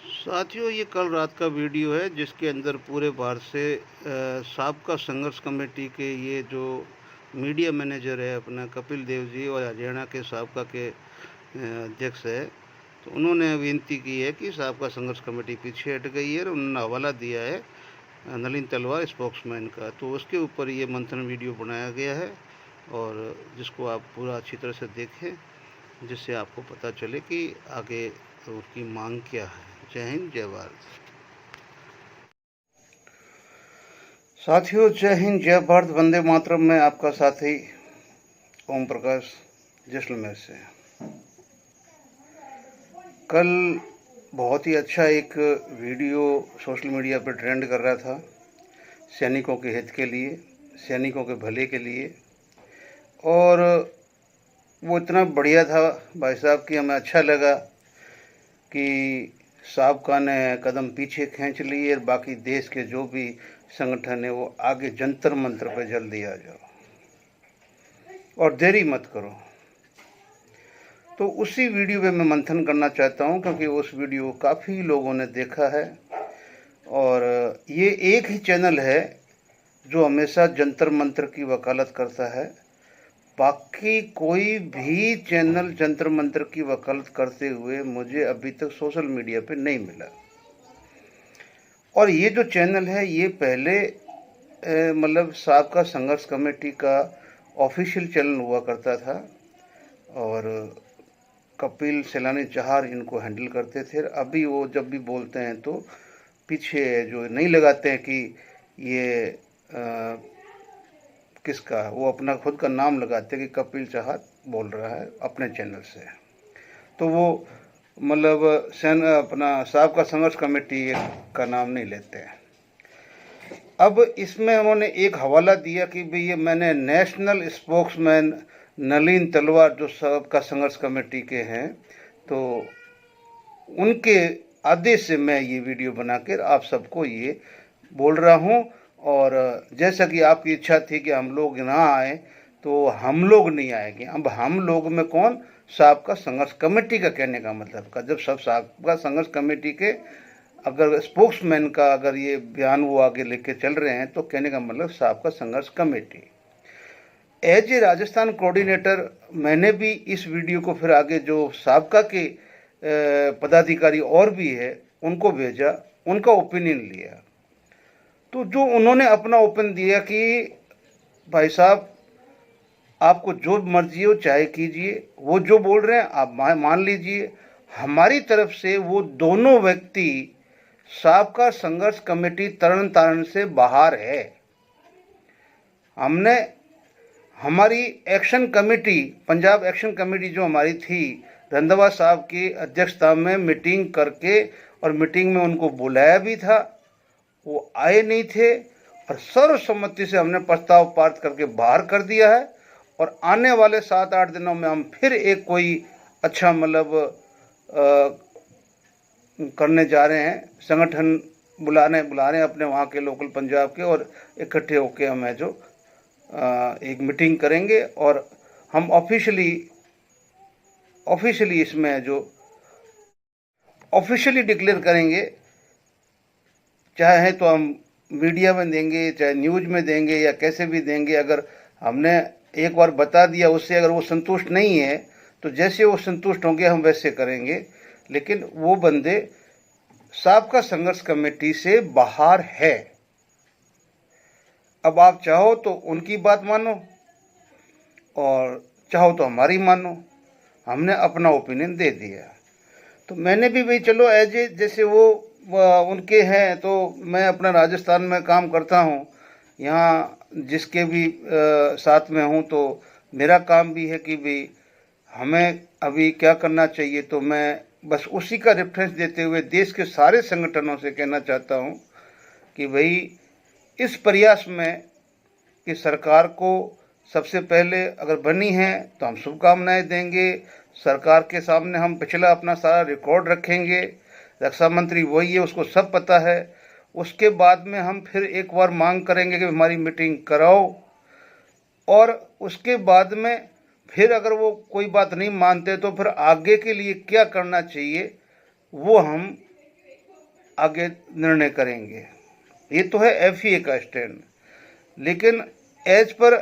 साथियों, ये कल रात का वीडियो है जिसके अंदर पूरे भारत से साबका संघर्ष कमेटी के ये जो मीडिया मैनेजर है अपना कपिल देव जी और हरियाणा के साबका के अध्यक्ष है। तो उन्होंने विनती की है कि साबका संघर्ष कमेटी पीछे हट गई है और उन्होंने हवाला दिया है नलिन तलवार स्पोक्समैन का। तो उसके ऊपर ये मंथन वीडियो बनाया गया है और जिसको आप पूरा अच्छी तरह से देखें, जिससे आपको पता चले कि आगे उनकी मांग क्या है। जय हिंद, जय भारत। साथियों, जय हिंद, जय भारत, वंदे मातरम में आपका साथी ओम प्रकाश जैसलमेर से। कल बहुत ही अच्छा एक वीडियो सोशल मीडिया पर ट्रेंड कर रहा था, सैनिकों के हित के लिए, सैनिकों के भले के लिए, और वो इतना बढ़िया था भाई साहब कि हमें अच्छा लगा कि साबका ने कदम पीछे खींच लिए और बाकी देश के जो भी संगठन है वो आगे जंतर मंतर पर जल्दी आ जाओ और देरी मत करो। तो उसी वीडियो पे मैं मंथन करना चाहता हूँ क्योंकि उस वीडियो को काफ़ी लोगों ने देखा है और ये एक ही चैनल है जो हमेशा जंतर मंतर की वकालत करता है। बाकी कोई भी चैनल जंतर मंतर की वकालत करते हुए मुझे अभी तक सोशल मीडिया पे नहीं मिला। और ये जो चैनल है ये पहले मतलब साबका संघर्ष कमेटी का ऑफिशियल चैनल हुआ करता था और कपिल सैलानी चहार इनको हैंडल करते थे। अभी वो जब भी बोलते हैं तो पीछे जो नहीं लगाते हैं कि ये किसका, वो अपना खुद का नाम लगाते हैं कि कपिल चहार बोल रहा है अपने चैनल से। तो वो मतलब अपना साबका संघर्ष कमेटी का नाम नहीं लेते हैं। अब इसमें उन्होंने एक हवाला दिया कि भाई ये मैंने नेशनल स्पोक्समैन नलिन तलवार जो सबका संघर्ष कमेटी के हैं, तो उनके आदेश से मैं ये वीडियो बनाकर आप सबको ये बोल रहा हूँ। और जैसा कि आपकी इच्छा थी कि हम लोग ना आए, तो हम लोग नहीं आएंगे। अब हम लोग में कौन, साबका संघर्ष कमेटी का कहने का मतलब का, जब सब साबका संघर्ष कमेटी के अगर स्पोक्समैन का अगर ये बयान वो आगे लेके चल रहे हैं तो कहने का मतलब साबका संघर्ष committee. As a Rajasthan coordinator मैंने भी इस वीडियो को फिर आगे जो साबका के पदाधिकारी और भी है उनको भेजा, उनका ओपिनियन लिया। तो जो उन्होंने अपना ओपिनियन दिया कि भाई साहब आपको जो मर्जी हो चाहे कीजिए, वो जो बोल रहे हैं आप मान लीजिए। हमारी तरफ से वो दोनों व्यक्ति साबका संघर्ष कमेटी तरन तारण से बाहर है। हमने हमारी action committee, Punjab action committee जो हमारी थी, रंधावा साहब की अध्यक्षता में मीटिंग करके, और मीटिंग में उनको बुलाया भी था, वो आए नहीं थे और सर्वसम्मति से हमने प्रस्ताव पारित करके बाहर कर दिया है। और आने वाले 7-8 दिनों में हम फिर एक कोई अच्छा मतलब करने जा रहे हैं, संगठन बुला रहे हैं अपने वहाँ के लोकल पंजाब के, और इकट्ठे होके हमें जो एक मीटिंग करेंगे और हम ऑफिशियली इसमें जो ऑफिशियली डिक्लेयर करेंगे, चाहे तो हम मीडिया में देंगे, चाहे न्यूज़ में देंगे या कैसे भी देंगे। अगर हमने एक बार बता दिया, उससे अगर वो संतुष्ट नहीं है तो जैसे वो संतुष्ट होंगे हम वैसे करेंगे। लेकिन वो बंदे साबका संघर्ष कमेटी से बाहर है। अब आप चाहो तो उनकी बात मानो और चाहो तो हमारी मानो, हमने अपना ओपिनियन दे दिया। तो मैंने भी भाई चलो एज ए जैसे वो उनके हैं, तो मैं अपना राजस्थान में काम करता हूँ, यहाँ जिसके भी साथ में हूँ, तो मेरा काम भी है कि भाई हमें अभी क्या करना चाहिए। तो मैं बस उसी का रेफरेंस देते हुए देश के सारे संगठनों से कहना चाहता हूँ कि भाई इस प्रयास में कि सरकार को सबसे पहले अगर बनी है तो हम शुभकामनाएं देंगे। सरकार के सामने हम पिछला अपना सारा रिकॉर्ड रखेंगे। रक्षा मंत्री वही है, उसको सब पता है। उसके बाद में हम फिर एक बार मांग करेंगे कि हमारी मीटिंग कराओ, और उसके बाद में फिर अगर वो कोई बात नहीं मानते तो फिर आगे के लिए क्या करना चाहिए वो हम आगे निर्णय करेंगे। ये तो है एफईए का स्टैंड। लेकिन एज पर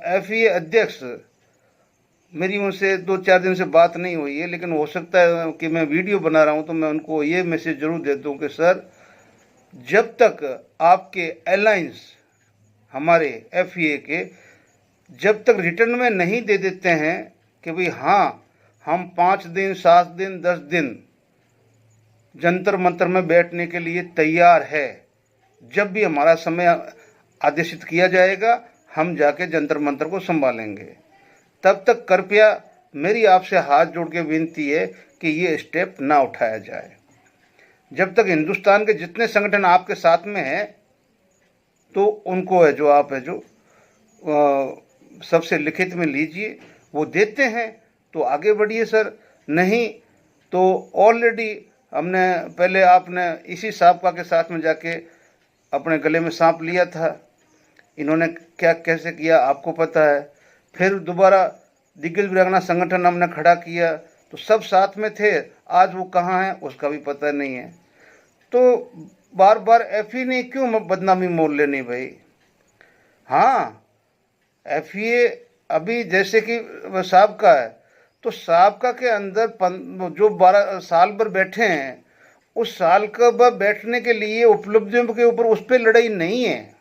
एफईए अध्यक्ष, मेरी उनसे 2-4 दिन से बात नहीं हुई है, लेकिन हो सकता है कि मैं वीडियो बना रहा हूं तो मैं उनको ये मैसेज जरूर दे दूं कि सर, जब तक आपके अलायंस हमारे एफईए के जब तक रिटर्न में नहीं दे देते हैं कि भाई हाँ, हम 5 दिन, 7 दिन, 10 दिन जंतर मंतर में बैठने के लिए तैयार है, जब भी हमारा समय आदेशित किया जाएगा हम जाके जंतर मंतर को संभालेंगे। तब तक कृपया मेरी आपसे हाथ जोड़ के विनती है कि ये स्टेप ना उठाया जाए। जब तक हिंदुस्तान के जितने संगठन आपके साथ में हैं, तो उनको है जो आप है जो सबसे लिखित में लीजिए, वो देते हैं तो आगे बढ़िए सर, नहीं तो ऑलरेडी हमने पहले आपने इसी साहबका के साथ में जाके अपने गले में सांप लिया था। इन्होंने क्या कैसे किया आपको पता है। फिर दोबारा दिग्गज वीरांगना संगठन हमने खड़ा किया तो सब साथ में थे, आज वो कहाँ हैं उसका भी पता नहीं है। तो बार बार एफई ने क्यों बदनामी मोल लेनी भाई। हाँ, एफईए अभी जैसे कि साहबका है, तो साहबका के अंदर जो 12 साल भर बैठे हैं, उस साल का बैठने के लिए उपलब्धियों के ऊपर उस पर लड़ाई नहीं है।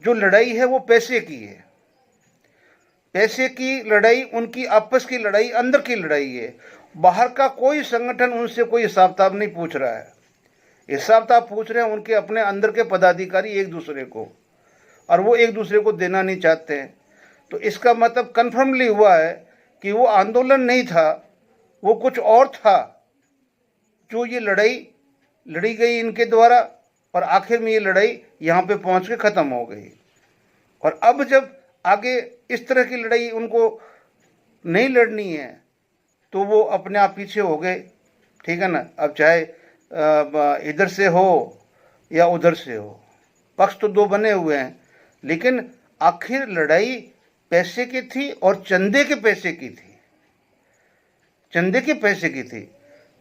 जो लड़ाई है वो पैसे की है। पैसे की लड़ाई, उनकी आपस की लड़ाई, अंदर की लड़ाई है। बाहर का कोई संगठन उनसे कोई हिसाब किताब नहीं पूछ रहा है। हिसाब किताब पूछ रहे हैं उनके अपने अंदर के पदाधिकारी एक दूसरे को, और वो एक दूसरे को देना नहीं चाहते हैं। तो इसका मतलब कन्फर्मली हुआ है कि वो आंदोलन नहीं था, वो कुछ और था जो ये लड़ाई लड़ी गई इनके द्वारा, और आखिर में ये लड़ाई यहाँ पे पहुँच के ख़त्म हो गई। और अब जब आगे इस तरह की लड़ाई उनको नहीं लड़नी है तो वो अपने आप पीछे हो गए, ठीक है ना। अब चाहे इधर से हो या उधर से हो, पक्ष तो दो बने हुए हैं, लेकिन आखिर लड़ाई पैसे की थी और चंदे के पैसे की थी। चंदे के पैसे की थी।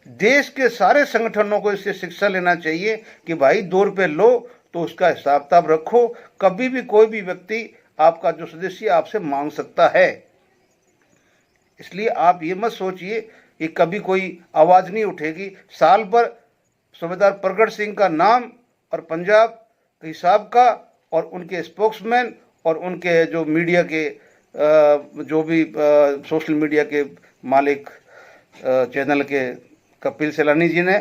देश के सारे संगठनों को इससे शिक्षा लेना चाहिए कि भाई 2 रुपये लो तो उसका हिसाब किताब रखो। कभी भी कोई भी व्यक्ति आपका जो सदस्य आपसे मांग सकता है। इसलिए आप ये मत सोचिए कि कभी कोई आवाज़ नहीं उठेगी। साल भर सूबेदार प्रगट सिंह का नाम और पंजाब के हिसाब का और उनके स्पोक्समैन और उनके जो मीडिया के जो भी सोशल मीडिया के मालिक चैनल के कपिल सैलानी जी ने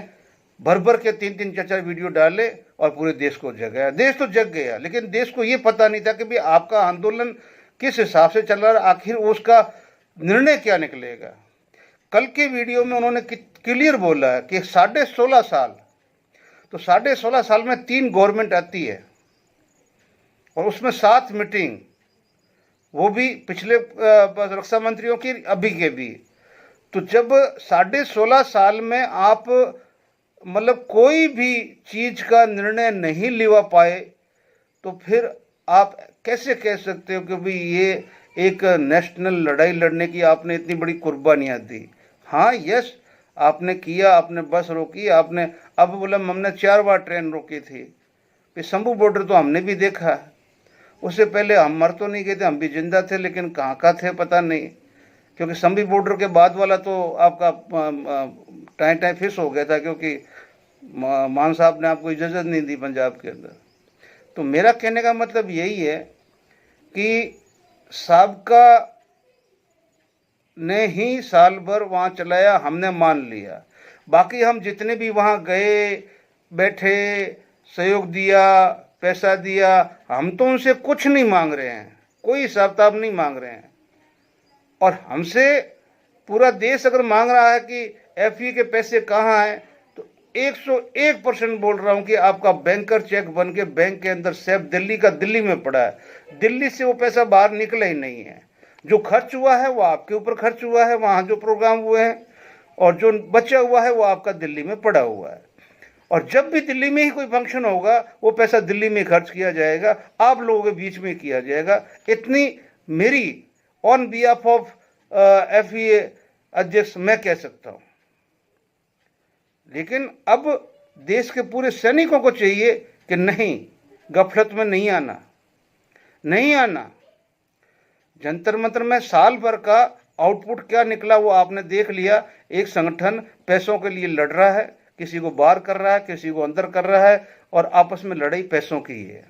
भर भर के 3-3, 4-4 वीडियो डाले और पूरे देश को जगाया। देश तो जग गया, लेकिन देश को ये पता नहीं था कि भाई आपका आंदोलन किस हिसाब से चल रहा है, आखिर उसका निर्णय क्या निकलेगा। कल के वीडियो में उन्होंने क्लियर बोला है कि 16.5 साल, तो 16.5 साल में 3 गवर्नमेंट आती है और उसमें 7 मीटिंग, वो भी पिछले रक्षा मंत्रियों की, अभी के भी। तो जब 16.5 साल में आप मतलब कोई भी चीज का निर्णय नहीं लिवा पाए, तो फिर आप कैसे कह सकते हो कि भाई ये एक नेशनल लड़ाई लड़ने की आपने इतनी बड़ी कुर्बानियां दी। हाँ, यस, आपने किया, आपने बस रोकी, आपने अब बोला हमने 4 बार ट्रेन रोकी थी। फिर शंभू बॉर्डर तो हमने भी देखा, उससे पहले हम मर तो नहीं गए थे, हम भी जिंदा थे, लेकिन कहाँ का थे पता नहीं, क्योंकि शंभू बॉर्डर के बाद वाला तो आपका टाइम टाइम फिक्स हो गया था, क्योंकि मान साहब ने आपको इजाज़त नहीं दी पंजाब के अंदर। तो मेरा कहने का मतलब यही है कि साबका ने ही साल भर वहाँ चलाया, हमने मान लिया। बाकी हम जितने भी वहाँ गए, बैठे, सहयोग दिया, पैसा दिया, हम तो उनसे कुछ नहीं मांग रहे हैं, कोई हिसाब किताब नहीं मांग रहे हैं। और हमसे पूरा देश अगर मांग रहा है कि एफई के पैसे कहाँ हैं, तो 101% बोल रहा हूँ कि आपका बैंकर चेक बन के बैंक के अंदर सेफ दिल्ली का दिल्ली में पड़ा है। दिल्ली से वो पैसा बाहर निकला ही नहीं है। जो खर्च हुआ है वो आपके ऊपर खर्च हुआ है, वहाँ जो प्रोग्राम हुए हैं, और जो बचा हुआ है वो आपका दिल्ली में पड़ा हुआ है। और जब भी दिल्ली में ही कोई फंक्शन होगा, वो पैसा दिल्ली में खर्च किया जाएगा, आप लोगों के बीच में किया जाएगा। इतनी मेरी ऑन बिहाफ ऑफ एफईए अध्यक्ष मैं कह सकता हूँ। लेकिन अब देश के पूरे सैनिकों को चाहिए कि नहीं, गफलत में नहीं आना, नहीं आना। जंतर मंतर में साल भर का आउटपुट क्या निकला वो आपने देख लिया। एक संगठन पैसों के लिए लड़ रहा है, किसी को बाहर कर रहा है, किसी को अंदर कर रहा है, और आपस में लड़ाई पैसों की ही है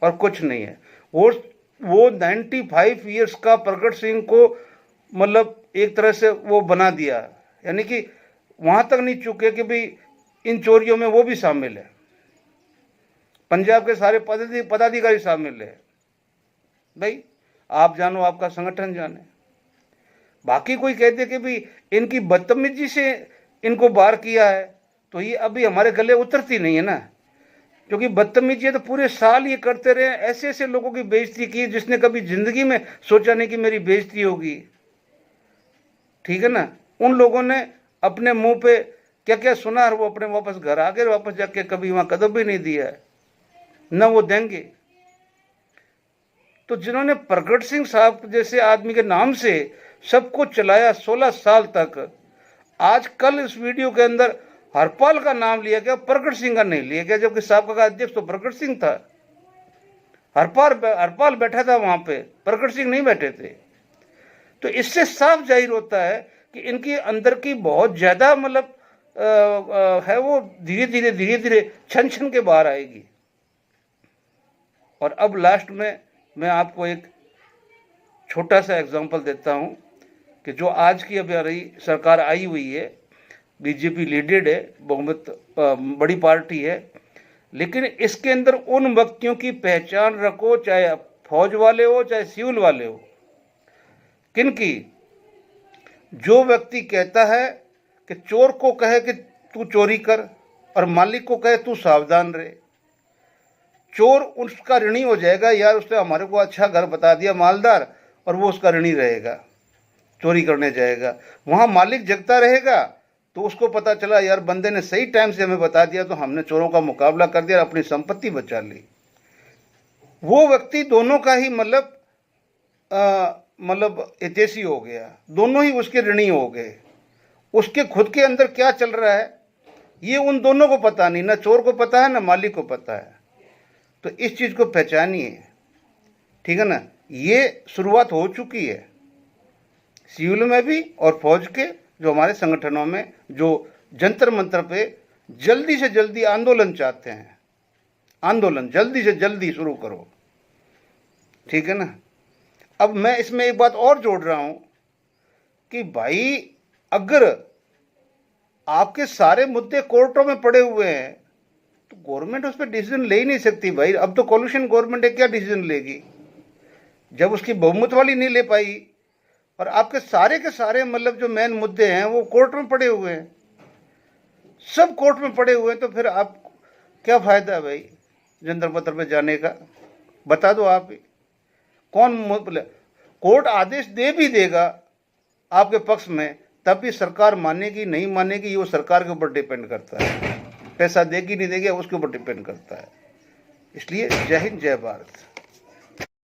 और कुछ नहीं है। वो 95 ईयर्स का प्रगट सिंह को मतलब एक तरह से वो बना दिया, यानी कि वहां तक नहीं चुके कि भाई इन चोरियों में वो भी शामिल है, पंजाब के सारे पदाधिकारी शामिल है। भाई आप जानो, आपका संगठन जाने। बाकी कोई कहते कि भाई इनकी बदतमीजी से इनको बाहर किया है, तो ये अभी हमारे गले उतरती नहीं है ना, क्योंकि बदतमीजी तो पूरे साल ये करते रहे। ऐसे ऐसे लोगों की बेइज्जती की जिसने कभी जिंदगी में सोचा नहीं कि मेरी बेइज्जती होगी, ठीक है ना। उन लोगों ने अपने मुंह पे क्या क्या सुना और वो अपने वापस घर आ गए, वापस जाके कभी वहां कदम भी नहीं दिया है, न वो देंगे। तो जिन्होंने प्रगट सिंह साहब जैसे आदमी के नाम से सब कुछ चलाया 16 साल तक, आज कल इस वीडियो के अंदर हरपाल का नाम लिया गया, प्रगट सिंह का नहीं लिया गया, जबकि साहब का अध्यक्ष तो प्रगट सिंह था। हरपाल बैठा था वहां पे, प्रगट सिंह नहीं बैठे थे। तो इससे साफ जाहिर होता है कि इनकी अंदर की बहुत ज्यादा मतलब है, वो धीरे धीरे छन छन के बाहर आएगी। और अब लास्ट में मैं आपको एक छोटा सा एग्जांपल देता हूं कि जो आज की अभी सरकार आई हुई है, बीजेपी लीडेड है, बहुमत बड़ी पार्टी है, लेकिन इसके अंदर उन व्यक्तियों की पहचान रखो, चाहे फौज वाले हो चाहे सिविल वाले हो, किनकी, जो व्यक्ति कहता है कि चोर को कहे कि तू चोरी कर और मालिक को कहे तू सावधान रहे, चोर उसका ऋणी हो जाएगा। यार उसने हमारे को अच्छा घर बता दिया मालदार, और वो उसका ऋणी रहेगा, चोरी करने जाएगा। वहां मालिक जगता रहेगा तो उसको पता चला यार बंदे ने सही टाइम से हमें बता दिया, तो हमने चोरों का मुकाबला कर दिया और अपनी संपत्ति बचा ली। वो व्यक्ति दोनों का ही मतलब हितैषी हो गया, दोनों ही उसके ऋणी हो गए। उसके खुद के अंदर क्या चल रहा है ये उन दोनों को पता नहीं, ना चोर को पता है ना मालिक को पता है। तो इस चीज को पहचानिए, ठीक है ना। ये शुरुआत हो चुकी है सिविल में भी और फौज के जो हमारे संगठनों में, जो जंतर मंतर पे जल्दी से जल्दी आंदोलन चाहते हैं, आंदोलन जल्दी से जल्दी शुरू करो, ठीक है ना। अब मैं इसमें एक बात और जोड़ रहा हूं कि भाई अगर आपके सारे मुद्दे कोर्टों में पड़े हुए हैं तो गवर्नमेंट उस पर डिसीजन ले ही नहीं सकती भाई। अब तो कोलिशन गवर्नमेंट है, क्या डिसीजन लेगी जब उसकी बहुमत वाली नहीं ले पाई, और आपके सारे के सारे मतलब जो मेन मुद्दे हैं वो कोर्ट में पड़े हुए हैं, सब कोर्ट में पड़े हुए हैं। तो फिर आप क्या फायदा है भाई जंतर मंतर में जाने का, बता दो आप ही। कोर्ट आदेश दे भी देगा आपके पक्ष में, तब भी सरकार मानेगी नहीं मानेगी ये वो सरकार के ऊपर डिपेंड करता है, पैसा देगी नहीं देगी उसके ऊपर डिपेंड करता है। इसलिए जय हिंद जय भारत।